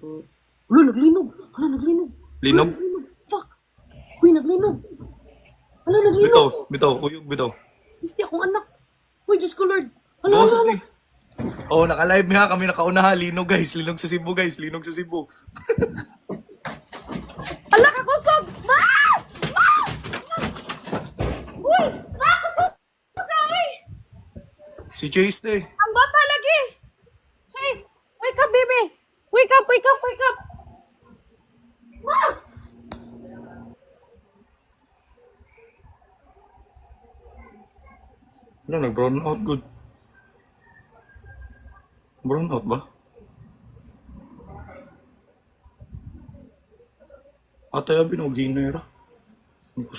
Wala, naglinog. Hala, naglinog. Wala, Linog? naglinog. Fuck. Uy, naglinog. Hala, Bitaw, naglinog. bitaw, uyog, bitaw. Kisti akong anak. Uy, Diyos ko, Lord. Hala, Oo, hala, hala. sige. Oh, naka-live ha. Kami nakauna ha. Linog guys. Linog sa Cebu guys. Linog sa Cebu. Hala, kakusog. Ma! Ma! Uy, ma, kusog. Uy, Si Chase na eh. ang bata lagi. Chase, wake up, baby. Wake up, wake up, wake up. Ma! Ano, nag-brown out good. Brown out ba? Ate, abi no, ginera. Hindi ko